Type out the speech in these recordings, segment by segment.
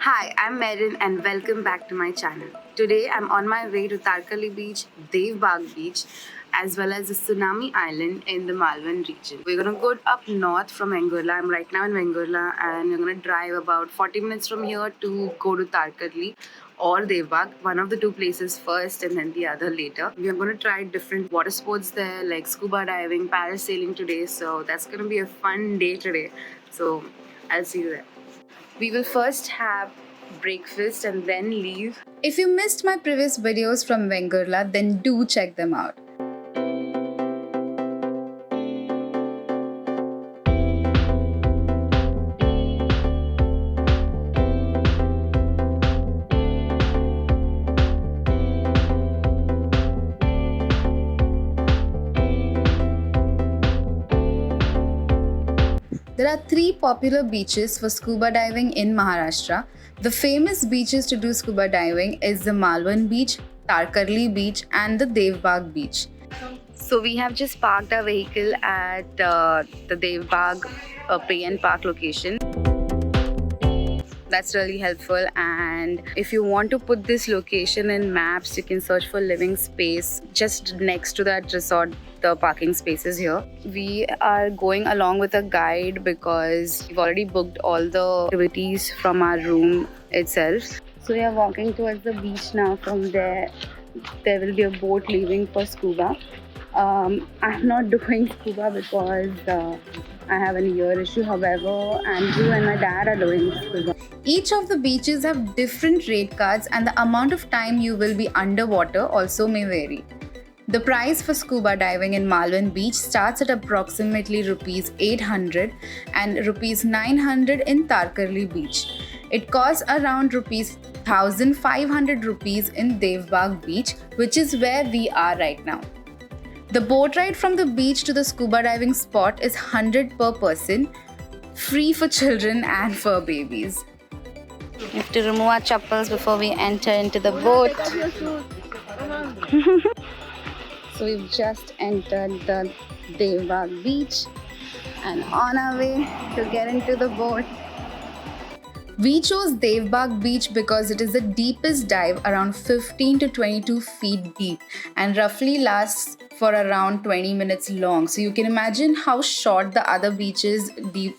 Hi, I'm Merin and welcome back to my channel. Today I'm on my way to Tarkali Beach, Devbagh Beach, as well as the Tsunami Island in the Malvan region. We're gonna go up north from Vengurla. I'm right now in Vengurla and we're gonna drive about 40 minutes from here to go to Tarkali or Devbag, one of the two places first and then the other later. We are going to try different water sports there like scuba diving, parasailing today. So that's going to be a fun day today. So I'll see you there. We will first have breakfast and then leave. If you missed my previous videos from Vengurla, then do check them out. There are three popular beaches for scuba diving in Maharashtra. The famous beaches to do scuba diving is the Malvan Beach, Tarkali Beach and the Devbagh Beach. So we have just parked our vehicle at the Devbag Pay and Park location. That's really helpful, and if you want to put this location in maps, you can search for living space just next to that resort. The parking spaces here. We are going along with a guide because we've already booked all the activities from our room itself. So we are walking towards the beach now. From there will be a boat leaving for scuba. I'm not doing scuba because I have an ear issue. However, Andrew and my dad are doing scuba. Each of the beaches have different rate cards and the amount of time you will be underwater also may vary. The price for scuba diving in Malvan Beach starts at approximately Rs 800 and Rs 900 in Tarkali Beach. It costs around Rs 1500 in Devbagh Beach, which is where we are right now. The boat ride from the beach to the scuba diving spot is 100 per person, free for children and for babies. We have to remove our chappals before we enter into the boat. So we've just entered the Devbagh Beach and on our way to get into the boat. We chose Devbagh Beach because it is the deepest dive, around 15 to 22 feet deep, and roughly lasts for around 20 minutes long. So you can imagine how short the other beaches deep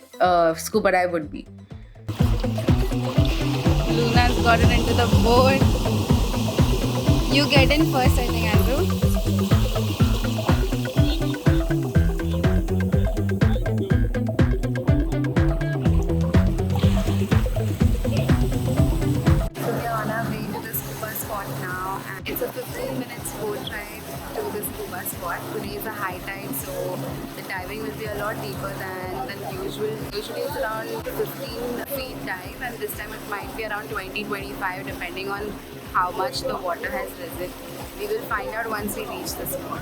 scuba dive would be. Luna's gotten into the boat. You get in first, I think, Andrew. It's a 15 minutes boat ride to the scuba spot. Today is a high tide, so the diving will be a lot deeper than usual. Usually it's around 15 feet dive, and this time it might be around 20-25 depending on how much the water has risen. We will find out once we reach the spot.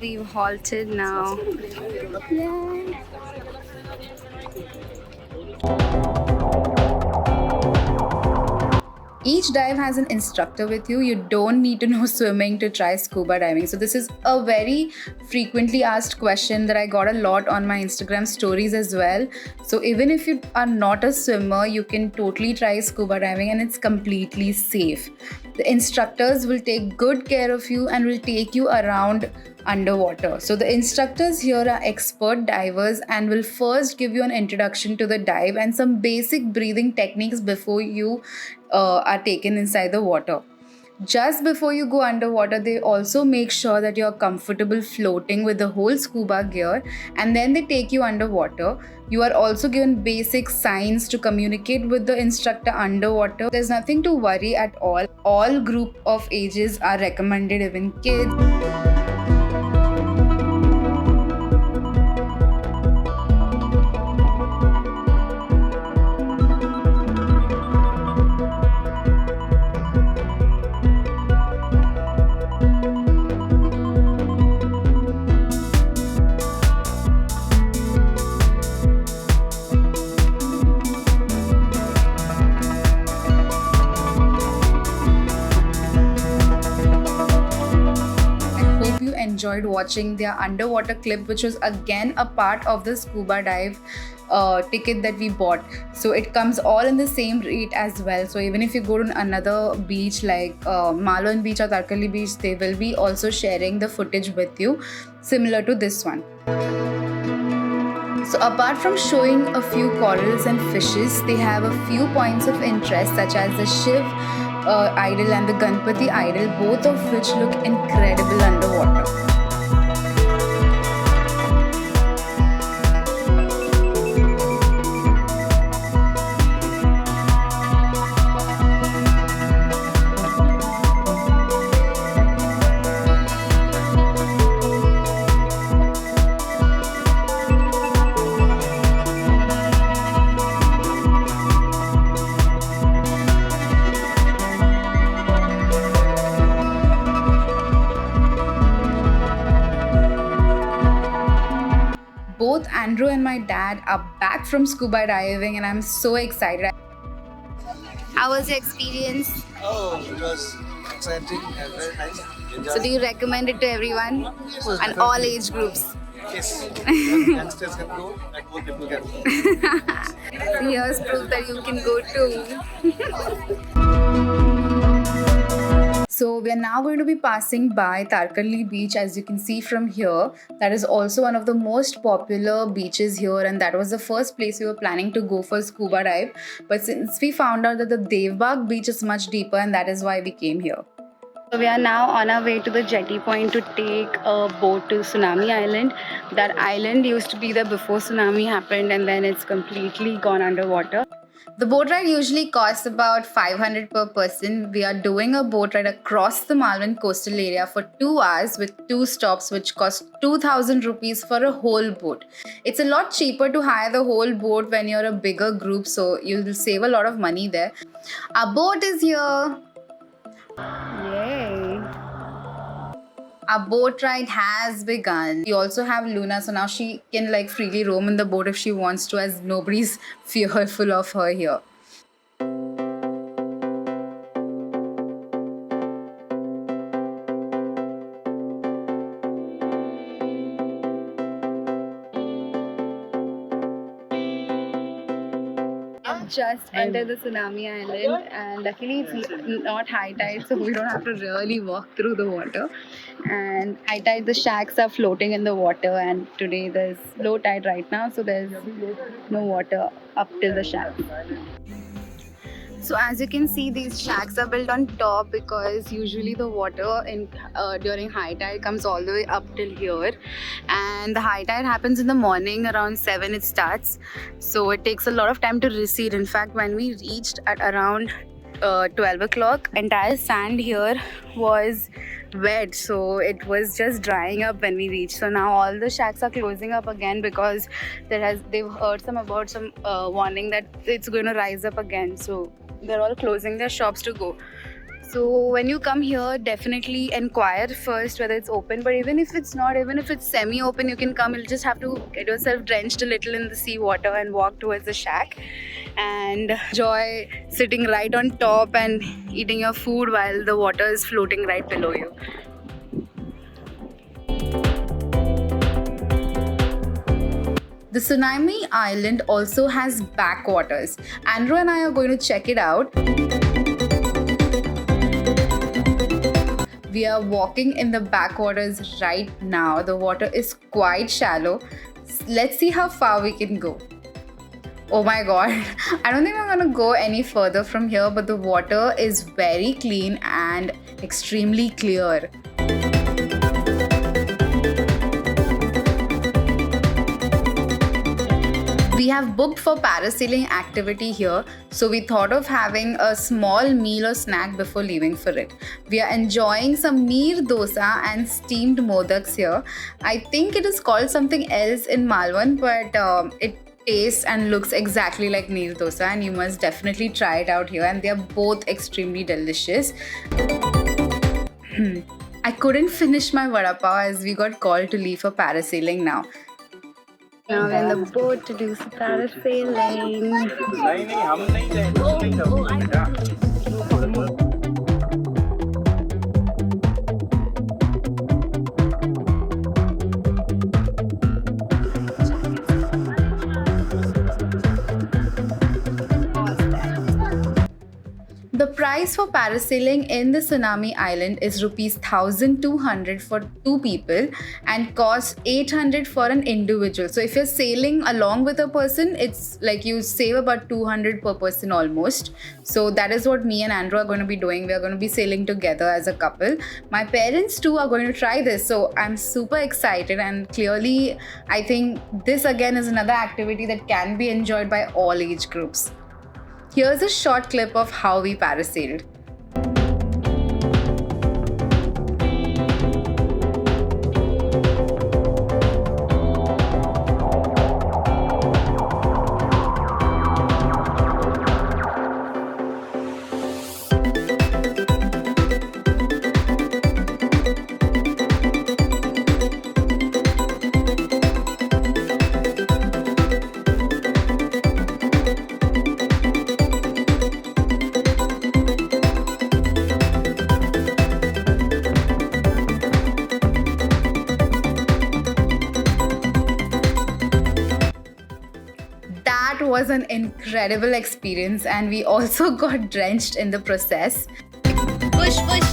We've halted now. Yay. Each dive has an instructor with you. You don't need to know swimming to try scuba diving. So this is a very frequently asked question that I got a lot on my Instagram stories as well. So even if you are not a swimmer, you can totally try scuba diving and it's completely safe. The instructors will take good care of you and will take you around underwater. So the instructors here are expert divers and will first give you an introduction to the dive and some basic breathing techniques before you are taken inside the water. Just before you go underwater, they also make sure that you're comfortable floating with the whole scuba gear, and then they take you underwater. You are also given basic signs to communicate with the instructor underwater. There's nothing to worry at all. All group of ages are recommended, even kids. hope you enjoyed watching their underwater clip, which was again a part of the scuba dive ticket that we bought. So it comes all in the same rate as well. So even if you go to another beach like Malvan Beach or Tarkali Beach, they will be also sharing the footage with you, similar to this one. So apart from showing a few corals and fishes, they have a few points of interest such as the Shiv idol and the Ganpati idol, both of which look incredible underwater. Both Andrew and my dad are back from scuba diving and I'm so excited. How was your experience? Oh, it was exciting and very nice. So do you recommend it to everyone and all age groups? Yes, youngsters can go and old people can go. Here's proof that you can go too. So we are now going to be passing by Tarkali Beach, as you can see from here. That is also one of the most popular beaches here, and that was the first place we were planning to go for scuba dive. But since we found out that the Devbag Beach is much deeper, and that is why we came here. So we are now on our way to the jetty point to take a boat to Tsunami Island. That island used to be there before tsunami happened, and then it's completely gone underwater. The boat ride usually costs about 500 per person. We are doing a boat ride across the Malvan coastal area for 2 hours with 2 stops, which cost 2,000 rupees for a whole boat. It's a lot cheaper to hire the whole boat when you're a bigger group, so you'll save a lot of money there. Our boat is here. Yay! Our boat ride has begun. We also have Luna, so now she can like freely roam in the boat if she wants to, as nobody's fearful of her here. Just entered the Tsunami Island, and luckily it's not high tide, so we don't have to really walk through the water. And high tide, the shacks are floating in the water, and today there's low tide right now, so there's no water up till the shack. So as you can see, these shacks are built on top because usually the water during high tide comes all the way up till here, and the high tide happens in the morning around 7 it starts, so it takes a lot of time to recede. In fact, when we reached at around 12 o'clock, entire sand here was wet, so it was just drying up when we reached. So now all the shacks are closing up again because they've heard some warning that it's going to rise up again, so they're all closing their shops to go. So when you come here, definitely inquire first whether it's open, but even if it's not, even if it's semi-open, you can come. You'll just have to get yourself drenched a little in the sea water and walk towards the shack and enjoy sitting right on top and eating your food while the water is floating right below you. The Tsunami Island also has backwaters. Andrew and I are going to check it out. We are walking in the backwaters right now. The water is quite shallow. Let's see how far we can go. Oh my god, I don't think I'm gonna go any further from here, but the water is very clean and extremely clear. We have booked for parasailing activity here, so we thought of having a small meal or snack before leaving for it. We are enjoying some neer dosa and steamed modaks here. I think it is called something else in Malvan, but it tastes and looks exactly like neer dosa, and you must definitely try it out here, and they are both extremely delicious. I couldn't finish my vada pav as we got called to leave for parasailing now. Now we're in the boat to do some parasailing. price for parasailing in the Tsunami Island is rupees 1,200 for 2 people and costs 800 for an individual. So if you're sailing along with a person, it's like you save about 200 per person almost. So that is what me and Andrew are going to be doing. We are going to be sailing together as a couple. My parents too are going to try this. So I'm super excited, and clearly I think this again is another activity that can be enjoyed by all age groups. Here's a short clip of how we parasailed. That was an incredible experience, and we also got drenched in the process. Push, push.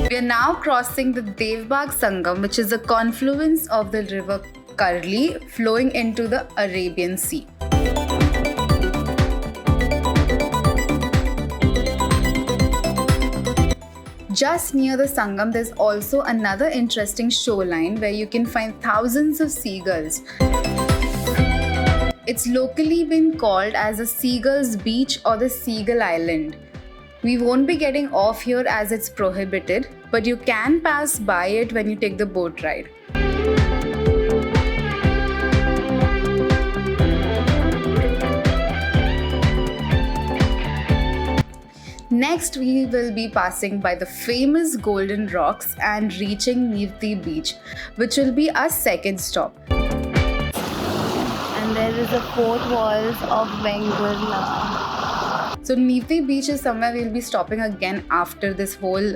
We are now crossing the Devbagh Sangam, which is a confluence of the river Karli flowing into the Arabian Sea. Just near the Sangam, there's also another interesting shoreline where you can find thousands of seagulls. It's locally been called as the Seagulls Beach or the Seagull Island. We won't be getting off here as it's prohibited, but you can pass by it when you take the boat ride. Next, we will be passing by the famous Golden Rocks and reaching Nivti Beach, which will be our second stop. And there is the fourth walls of Vengurla. So Nivti Beach is somewhere we'll be stopping again after this whole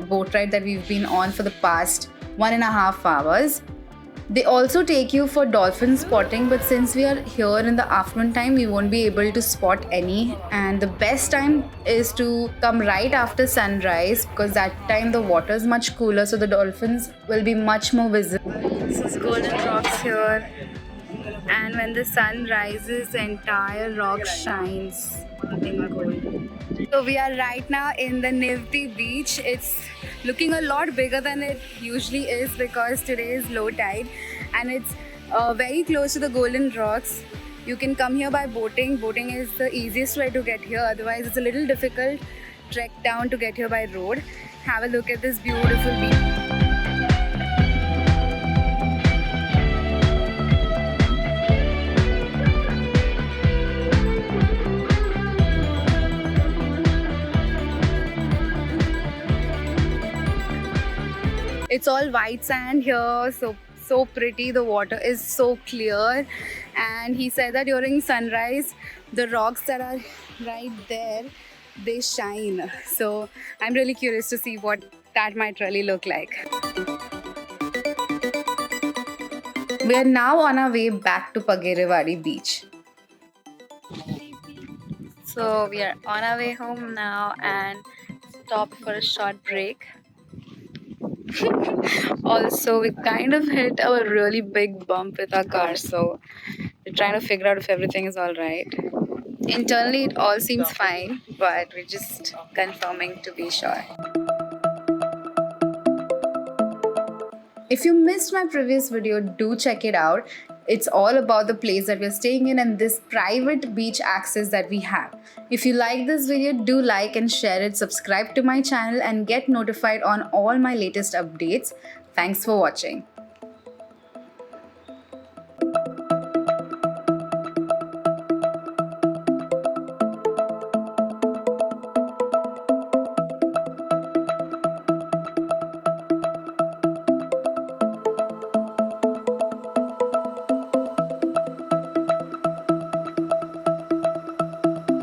boat ride that we've been on for the past 1.5 hours. They also take you for dolphin spotting, but since we are here in the afternoon time, we won't be able to spot any. And the best time is to come right after sunrise, because that time the water is much cooler, so the dolphins will be much more visible. This is Golden Rocks here, and when the sun rises, the entire rock shines. So we are right now in the Nivti Beach. It's looking a lot bigger than it usually is because today is low tide, and it's very close to the Golden Rocks. You can come here by boating. Boating is the easiest way to get here. Otherwise, it's a little difficult trek down to get here by road. Have a look at this beautiful beach. It's all white sand here, so pretty. The water is so clear, and he said that during sunrise the rocks that are right there, they shine. So I'm really curious to see what that might really look like. We are now on our way back to Pagerewadi Beach. So we are on our way home now and stopped for a short break. Also, we kind of hit a really big bump with our car, so we're trying to figure out if everything is all right. Internally, it all seems fine, but we're just confirming to be sure. If you missed my previous video, do check it out. It's all about the place that we're staying in and this private beach access that we have. If you like this video, do like and share it, subscribe to my channel and get notified on all my latest updates. Thanks for watching.